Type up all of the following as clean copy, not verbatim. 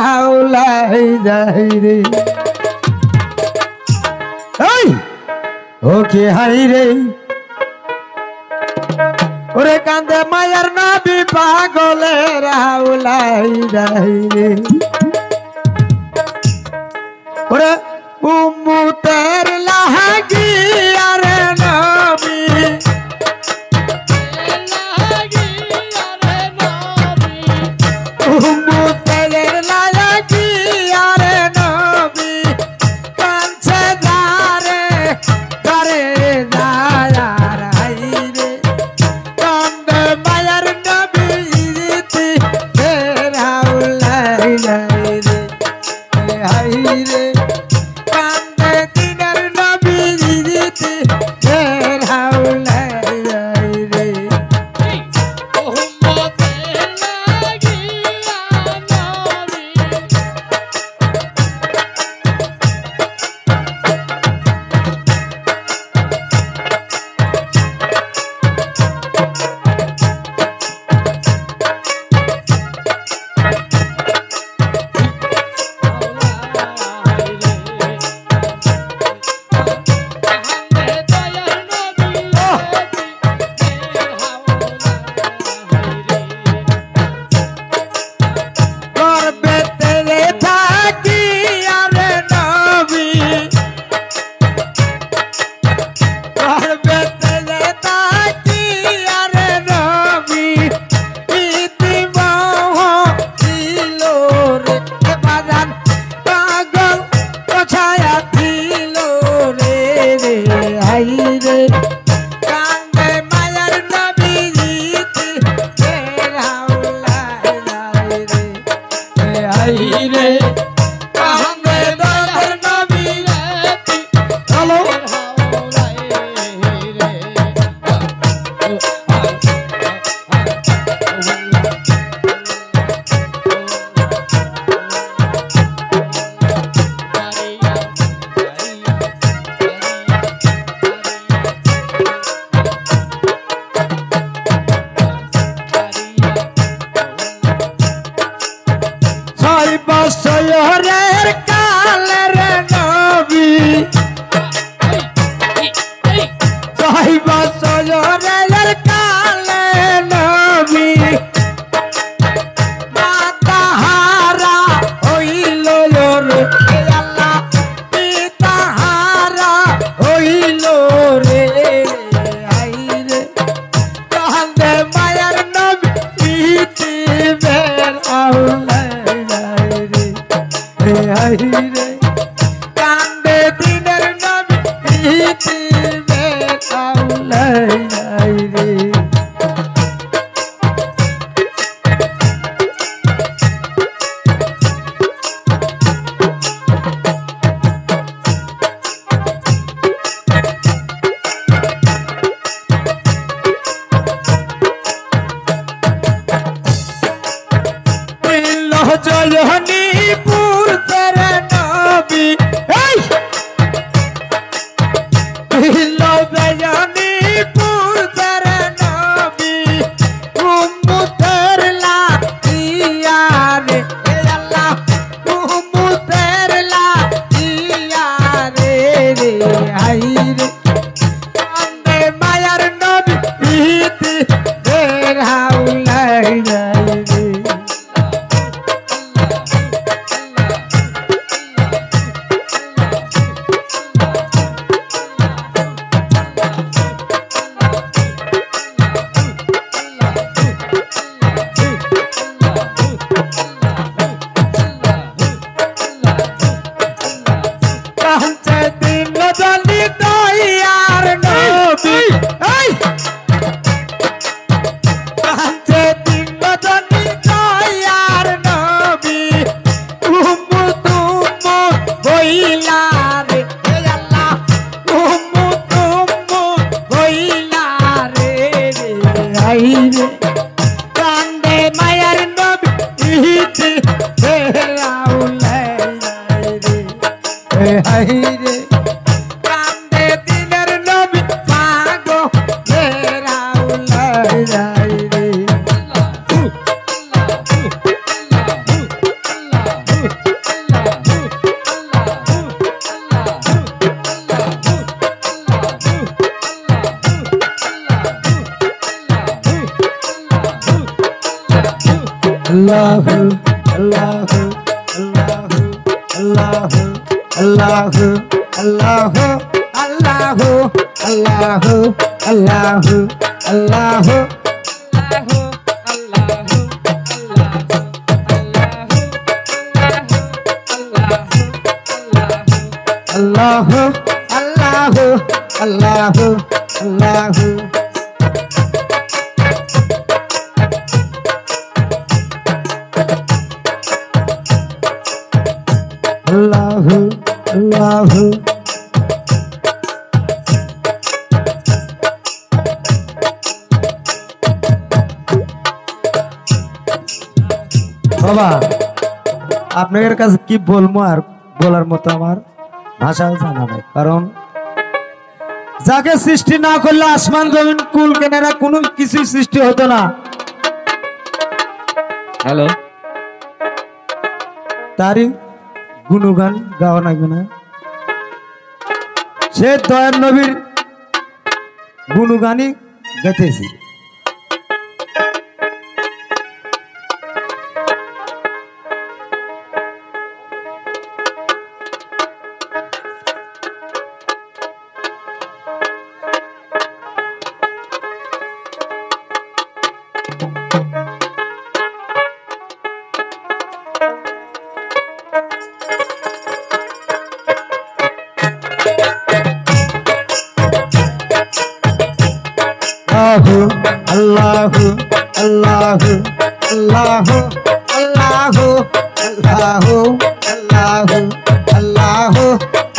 হাওলাই যাই রে ওকে হাই রে ওরে কান্দে মায়ার নবী পাগলের হাওলাই যাই রে ওরে উম্মতের লাগিয়া রে নবী উম্মতের লাগিয়া রে নবী কাঁদছে যারে যারে যায়ার হাই রে কান্দে মায়ার নবী ইতি ফের হাওলাই যাই রে হাই রে কান্দে দিনের নবী ইতি ফের হাওলাই যাই রে বছরের কালের নবী 6 বছরের কালে নবী মাতাহারা হইল রে আল্লাহ পিতাহারা হইল রে আই রে কান্দে মায়ার নবী ইতি বের আউলাই হাই রে কান্দে দিনের নবী ইতি বের আউলাই যাই রে জয়নীপুর তেরে নবী জয়নীপুর তেরে নবী উম্মতের লাগিয়া রে আল্লাহ উম্মতের লাগিয়া রে রে হাই রে কান্দে মায়ার নবী ইতি ফের হাওলাই যাই রে কান্দে মায়ার নবী ইতি ফের আউলাই যাই রে হাই রে কান্দে দিনের নবী পাগলের আউলাই যাই রে বাবা আপনাদের কাছে কি বলবো আর বলার মতো আমার ভাষাও জানা নাই, কারণ যাকে সৃষ্টি না করলে আসমান জমিন কুল কেনারা কোনো কিছু সৃষ্টি হতো না। হ্যালো, তারই গুণগান গাওয়া লাগবে না? সে দয়ার নবীর গুণগানই গেতেছি। Allahu, Allahu, Allahu, Allahu, Allahu, Allahu, Allahu, Allahu,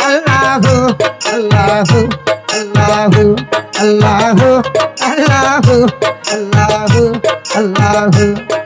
Allahu, Allahu, Allahu, Allahu, Allahu, Allahu, Allahu.